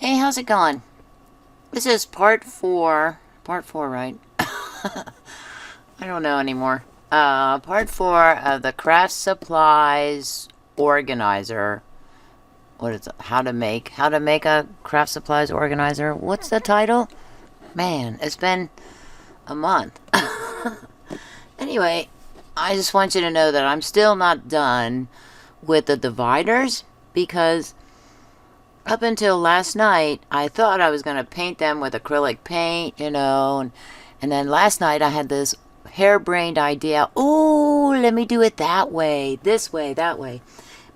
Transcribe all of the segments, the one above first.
Hey, how's it going? This is part 4. Part 4, right? I don't know anymore. Part 4 of the craft supplies organizer. What is it? How to make a craft supplies organizer. What's the title? Man, it's been a month. Anyway, I just want you to know that I'm still not done with the dividers because up until last night, I thought I was going to paint them with acrylic paint, and then last night I had this harebrained idea. Oh, let me do it that way, this way, that way.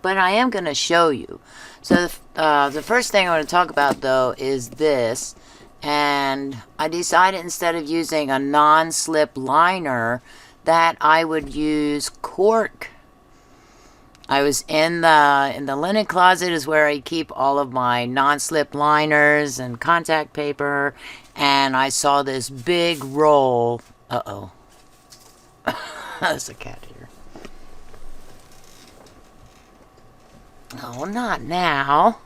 But I am going to show you. So the first thing I want to talk about, though, is this. And I decided instead of using a non-slip liner that I would use cork. I was in the linen closet is where I keep all of my non-slip liners and contact paper, and I saw this big roll. Uh-oh. There's a cat here. Oh, not now.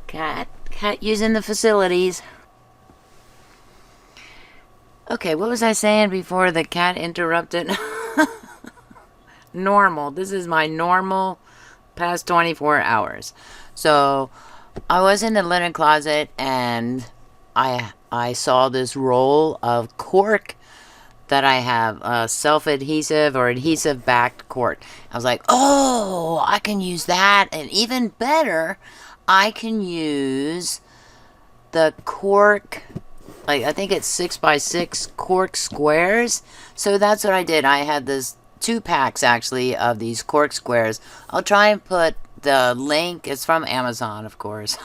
Cat using the facilities. Okay, what was I saying before the cat interrupted? Normal. This is my normal past 24 hours. So I was in the linen closet and I saw this roll of cork that I have, self-adhesive or adhesive backed cork. I was like, oh, I can use that, and even better, I can use the cork, like I think it's 6x6 cork squares. So that's what I did. I had this 2 packs actually of these cork squares. I'll try and put the link. It's from Amazon, of course.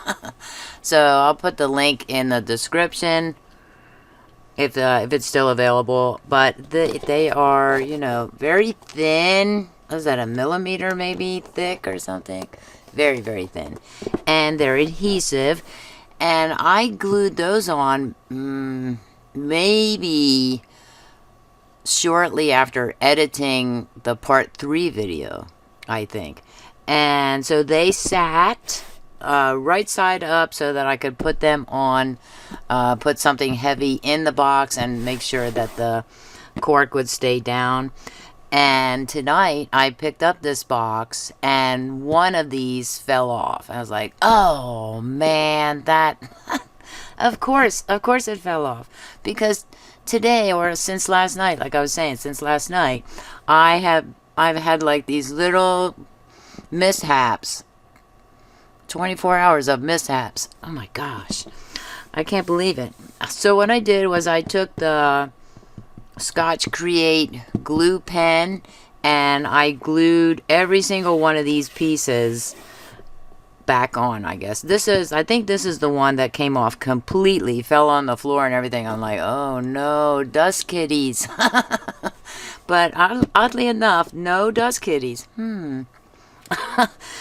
So I'll put the link in the description if it's still available. But they are, very thin. What is that, a millimeter maybe thick or something? Very, very thin. And they're adhesive. And I glued those on maybe shortly after editing the part 3 video, I think. And so they sat right side up so that I could put them on, put something heavy in the box and make sure that the cork would stay down. And tonight I picked up this box and one of these fell off. I was like, oh man, that of course it fell off, because today, or since last night, like I was saying, since last night, I've had like these little mishaps. 24 hours of mishaps. Oh my gosh. I can't believe it. So what I did was I took the Scotch Create glue pen and I glued every single one of these pieces back on, I guess. I think this is the one that came off completely, fell on the floor and everything. I'm like, oh no, dust kitties. But oddly enough, no dust kitties.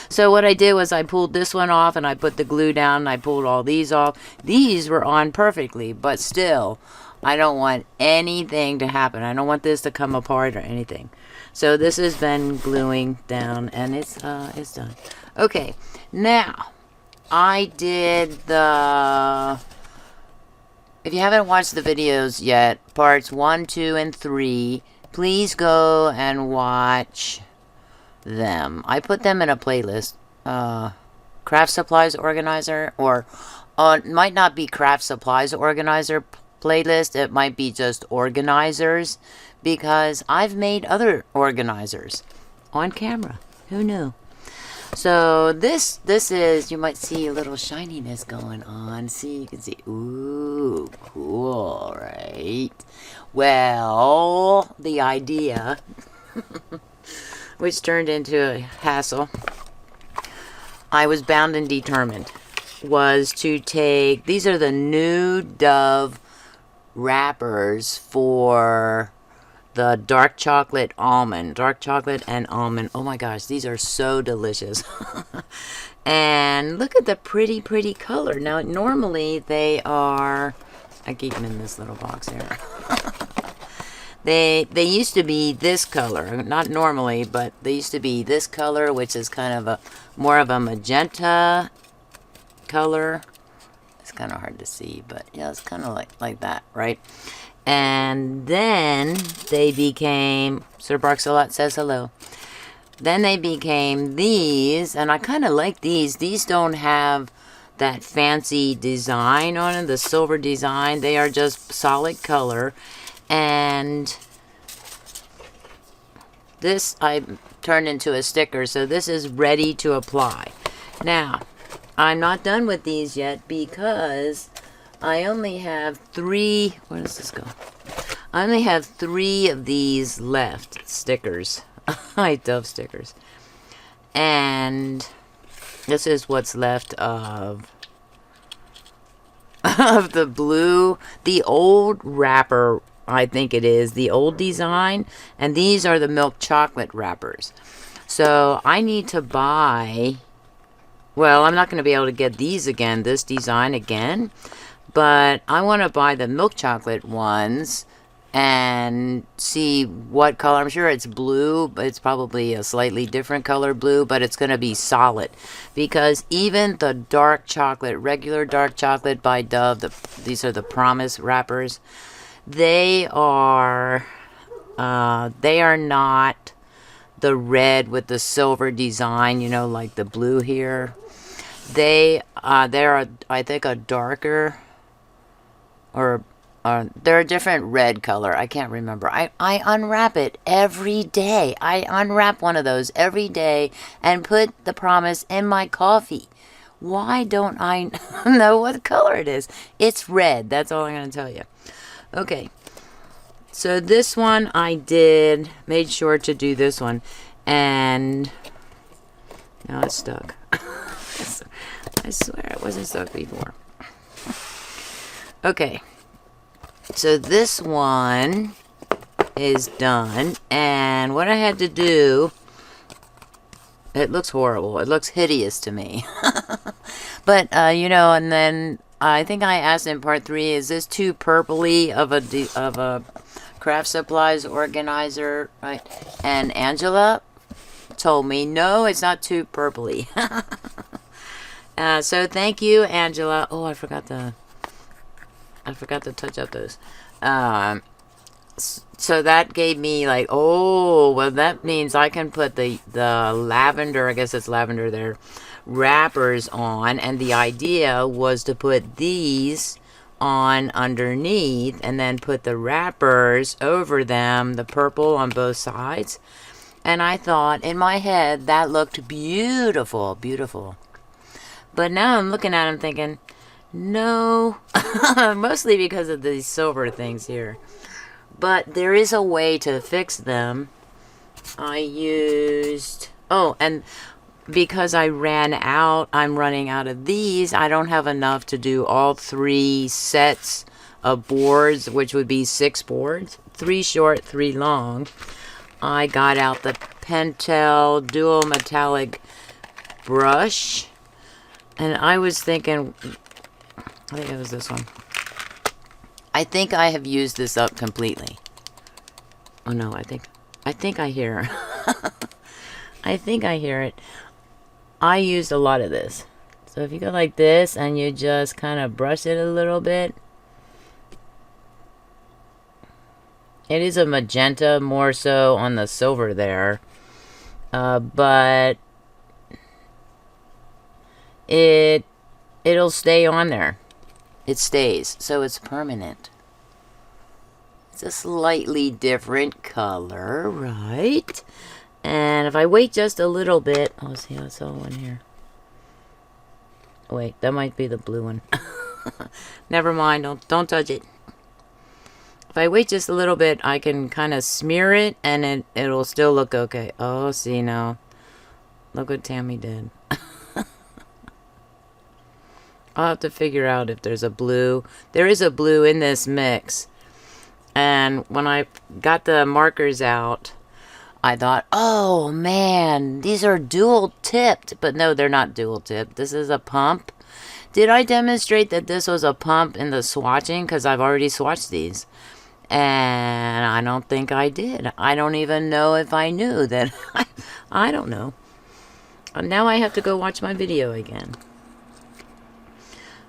So what I did was I pulled this one off and I put the glue down and I pulled all these off. These were on perfectly, but still, I don't want anything to happen. I don't want this to come apart or anything. So this has been gluing down and it's done. Okay, now I did if you haven't watched the videos yet, parts 1, 2, and 3, please go and watch them. I put them in a playlist. Craft supplies organizer, or it might not be craft supplies organizer playlist. It might be just organizers, because I've made other organizers on camera. Who knew? So this is, you might see a little shininess going on. See, you can see. Ooh, cool, right? Well, the idea, which turned into a hassle, I was bound and determined, was to take, these are the new Dove wrappers for the dark chocolate and almond. Oh my gosh, these are so delicious. And look at the pretty color. Now normally they are, I keep them in this little box here. They used to be this color, not normally, but they used to be this color, which is kind of more of a magenta color. kind of hard to see, but yeah, it's kind of like that, right? And then they became, Sir Barks a Lot says hello. Then they became these, and I kind of like these. These don't have that fancy design on them, the silver design. They are just solid color. And this I turned into a sticker, so this is ready to apply. Now, I'm not done with these yet because I only have 3, where does this go? I only have 3 of these left, stickers. I love stickers. And this is what's left of the blue, the old wrapper, I think it is, the old design. And these are the milk chocolate wrappers. So I need to buy, well, I'm not going to be able to get these again, this design again. But I want to buy the milk chocolate ones and see what color. I'm sure it's blue, but it's probably a slightly different color blue, but it's going to be solid. Because even the dark chocolate, regular dark chocolate by Dove, these are the Promise wrappers, they are not the red with the silver design, you know, like the blue here. They're, I think, a darker, or they're a different red color. I can't remember. I unwrap it every day. I unwrap one of those every day and put the Promise in my coffee. Why don't I know what color it is? It's red. That's all I'm going to tell you. Okay. So this one I made sure to do this one. And now it's stuck. I swear it wasn't stuck before. Okay. So this one is done. And what I had to do, it looks horrible. It looks hideous to me. But, you know, and then I think I asked in part 3, is this too purpley of a craft supplies organizer, right? And Angela told me, no, it's not too purpley. So thank you, Angela. Oh, I forgot to touch up those. So that gave me like, oh, well, that means I can put the lavender, I guess it's lavender there, wrappers on. And the idea was to put these on underneath and then put the wrappers over them, the purple on both sides. And I thought in my head that looked beautiful, beautiful. But now I'm looking at them thinking, no, mostly because of these silver things here. But there is a way to fix them. I used, oh, and because I'm running out of these, I don't have enough to do all 3 sets of boards, which would be 6 boards, 3 short, 3 long. I got out the Pentel dual metallic brush, and I was thinking, I think it was this one. I think I have used this up completely. Oh no, I think I hear I think I hear it. I used a lot of this. So if you go like this and you just kind of brush it a little bit. It is a magenta more so on the silver there. But it'll stay on there. It stays, so it's permanent. It's a slightly different color, right? And if I wait just a little bit, oh, see, I saw one here. Wait, that might be the blue one. Never mind, don't touch it. If I wait just a little bit, I can kind of smear it, and it'll still look okay. Oh, see now. Look what Tammy did. I'll have to figure out if there's a blue. There is a blue in this mix. And when I got the markers out, I thought, oh man, these are dual tipped. But no, they're not dual tipped. This is a pump. Did I demonstrate that this was a pump in the swatching? Because I've already swatched these. And I don't think I did. I don't even know if I knew that. I don't know. Now I have to go watch my video again.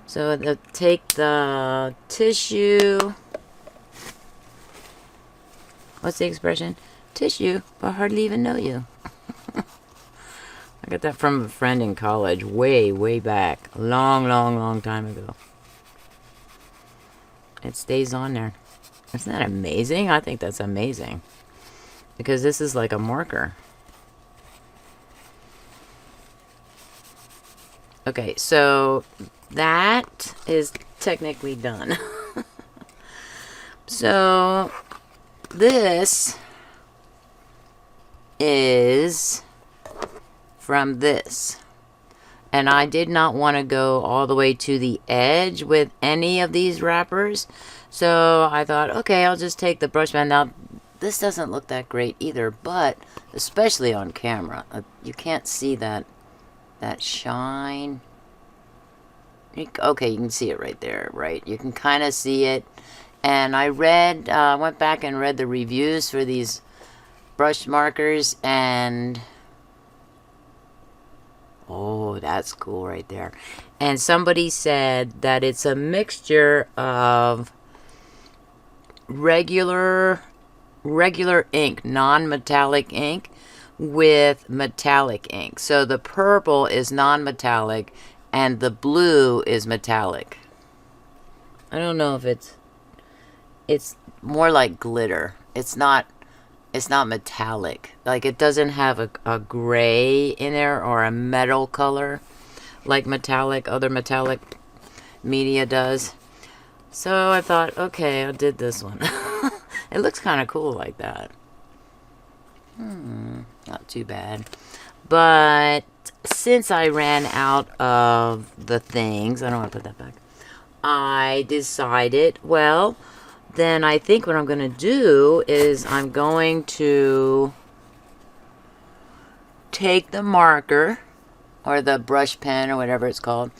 So take the tissue. What's the expression? Tissue, but hardly even know you. I got that from a friend in college way, way back. A long, long, long time ago. It stays on there. Isn't that amazing? I think that's amazing. Because this is like a marker. Okay, so that is technically done. So this is from this. And I did not want to go all the way to the edge with any of these wrappers. So I thought, okay, I'll just take the brush pen. Now, this doesn't look that great either, but especially on camera, you can't see that shine. Okay, you can see it right there, right? You can kind of see it. And I went back and read the reviews for these brush markers, and oh, that's cool right there. And somebody said that it's a mixture of regular ink, non-metallic ink, with metallic ink. So the purple is non-metallic and the blue is metallic. I don't know if it's more like glitter. It's not metallic. Like, it doesn't have a gray in there or a metal color like other metallic media does. So I thought, okay, I did this one. It looks kind of cool like that. Not too bad. But since I ran out of the things, I don't want to put that back. I decided, well, then I think what I'm going to do is I'm going to take the marker or the brush pen or whatever it's called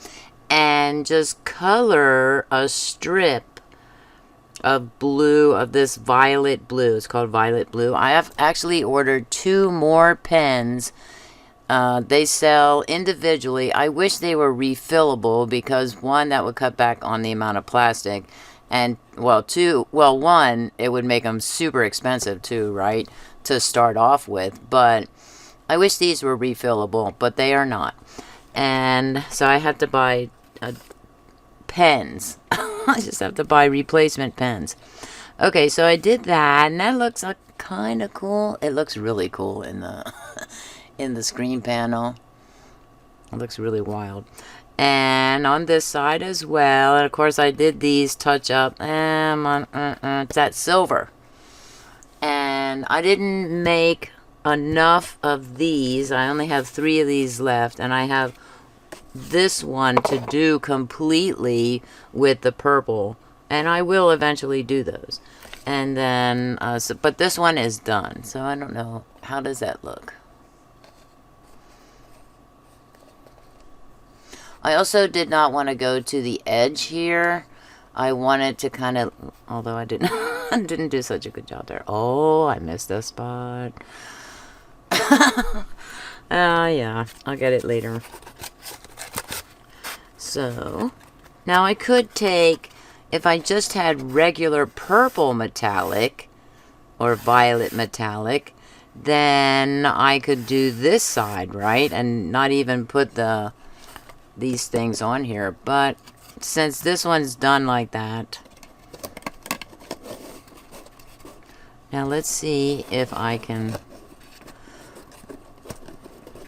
and just color a strip of blue, of this violet blue. It's called violet blue. I have actually ordered 2 more pens. They sell individually. I wish they were refillable, because one, that would cut back on the amount of plastic, and one, it would make them super expensive too, right, to start off with. But I wish these were refillable, but they are not. And so I had to buy pens. I just have to buy replacement pens. Okay, so I did that, and that looks kind of cool. It looks really cool in the in the screen panel. It looks really wild. And on this side as well. And of course I did these touch up. It's that silver. And I didn't make enough of these. I only have 3 of these left. And I have this one to do completely with the purple. And I will eventually do those. And then, but this one is done. So I don't know. How does that look? I also did not want to go to the edge here. I wanted to kind of, although I didn't, didn't do such a good job there. Oh, I missed a spot. Yeah, I'll get it later. So, now I could take, if I just had regular purple metallic, or violet metallic, then I could do this side, right? And not even put these things on here. But since this one's done like that, now let's see if I can,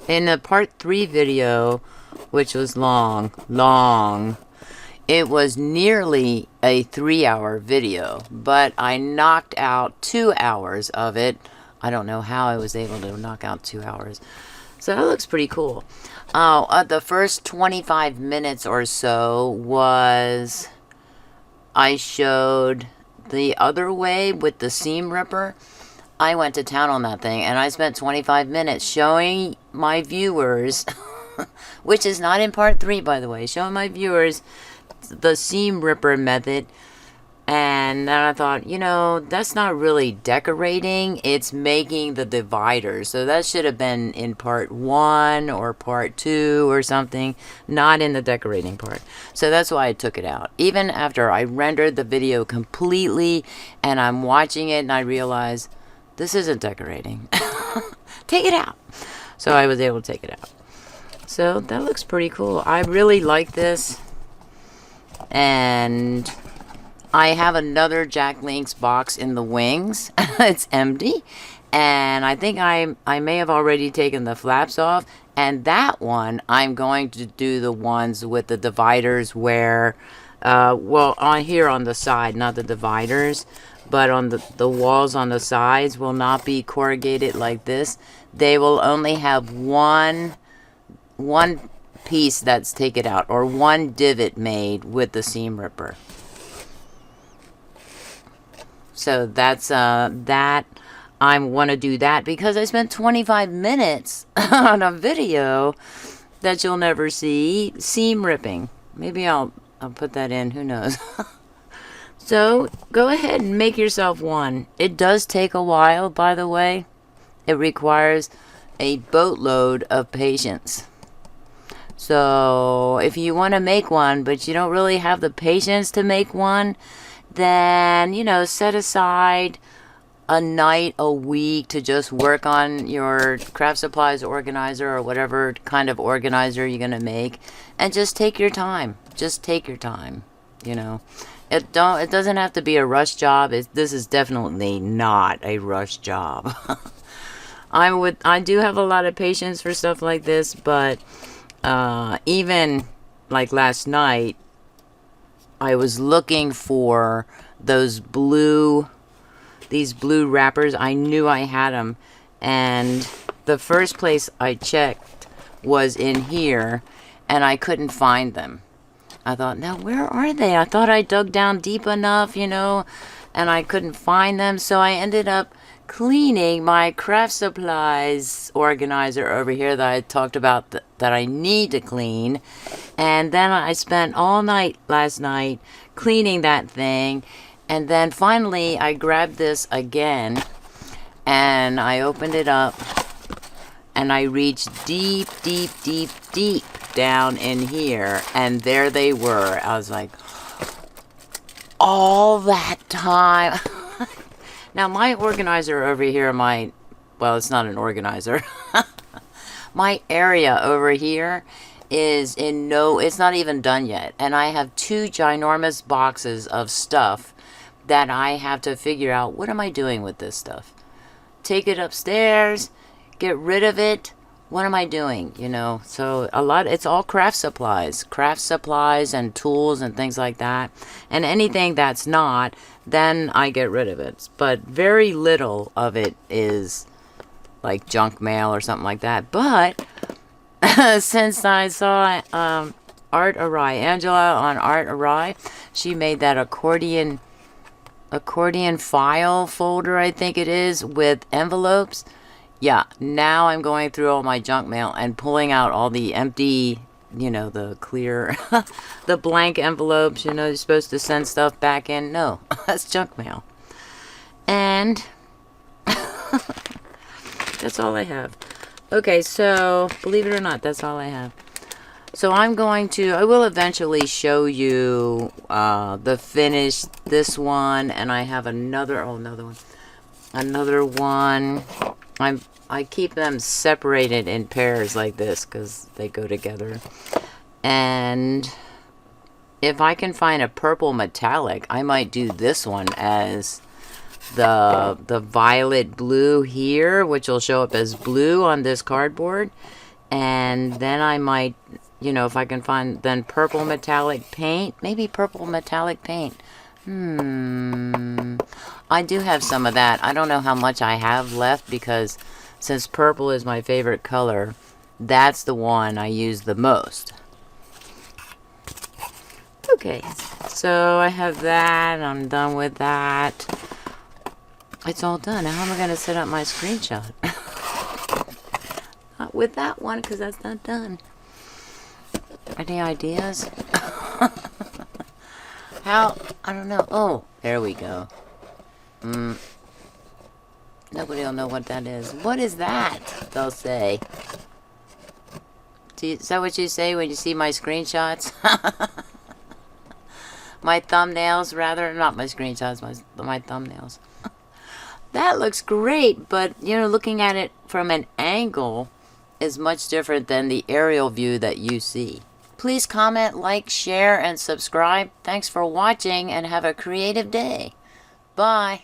in the part 3 video, which was long, it was nearly a 3-hour video, but I knocked out 2 hours of it. I don't know how I was able to knock out 2 hours. So that looks pretty cool. The first 25 minutes or so was, I showed the other way with the seam ripper. I went to town on that thing, and I spent 25 minutes showing my viewers, which is not in part 3, by the way, showing my viewers the seam ripper method. And then I thought, you know, that's not really decorating, it's making the dividers. So that should have been in part 1 or part 2 or something, not in the decorating part. So that's why I took it out. Even after I rendered the video completely and I'm watching it and I realized this isn't decorating. Take it out. So I was able to take it out. So that looks pretty cool. I really like this. And I have another Jack Link's box in the wings. It's empty. And I think I may have already taken the flaps off. And that one, I'm going to do the ones with the dividers where, well, on here on the side, not the dividers, but on the walls on the sides will not be corrugated like this. They will only have one piece that's taken out, or one divot made with the seam ripper. So that's that. I want to do that because I spent 25 minutes on a video that you'll never see, seam ripping. Maybe I'll put that in, who knows. So go ahead and make yourself one. It does take a while, by the way. It requires a boatload of patience. So if you want to make one, but you don't really have the patience to make one, then, you know, set aside a night, a week to just work on your craft supplies organizer or whatever kind of organizer you're going to make, and just take your time. Just take your time, you know. It doesn't have to be a rush job. This is definitely not a rush job. I do have a lot of patience for stuff like this, but even like last night, I was looking for these blue wrappers. I knew I had them, and the first place I checked was in here, and I couldn't find them. I thought, now where are they? I thought I dug down deep enough, you know, and I couldn't find them. So I ended up cleaning my craft supplies organizer over here that I talked about that I need to clean. And then I spent all night last night cleaning that thing. And then finally I grabbed this again and I opened it up and I reached deep, deep, deep, deep down in here, and there they were. I was like, all that time. Now my organizer over here, well, it's not an organizer. My area over here is it's not even done yet. And I have 2 ginormous boxes of stuff that I have to figure out, what am I doing with this stuff? Take it upstairs, get rid of it. What am I doing, you know? So it's all craft supplies and tools and things like that. And anything that's not, then I get rid of it. But very little of it is like junk mail or something like that. But since I saw Art Awry, Angela on Art Awry, she made that accordion file folder, I think it is, with envelopes. Yeah, now I'm going through all my junk mail and pulling out all the empty, you know, the clear, the blank envelopes, you know, you're supposed to send stuff back in. No, that's junk mail. And that's all I have. Okay, so believe it or not, that's all I have. So I will eventually show you the finish, this one, and I have another one. I keep them separated in pairs like this because they go together. And if I can find a purple metallic, I might do this one as the violet blue here, which will show up as blue on this cardboard. And then I might, you know, if I can find then purple metallic paint, maybe purple metallic paint. I do have some of that. I don't know how much I have left because since purple is my favorite color, that's the one I use the most. Okay, so I have that. I'm done with that. It's all done. Now how am I going to set up my screenshot? Not with that one because that's not done. Any ideas? I don't know. Oh, There we go. Nobody will know what that is. What is that? They'll say. Is that what you say when you see my screenshots? My thumbnails, rather. Not my screenshots, my thumbnails. That looks great, but, you know, looking at it from an angle is much different than the aerial view that you see. Please comment, like, share, and subscribe. Thanks for watching, and have a creative day. Bye.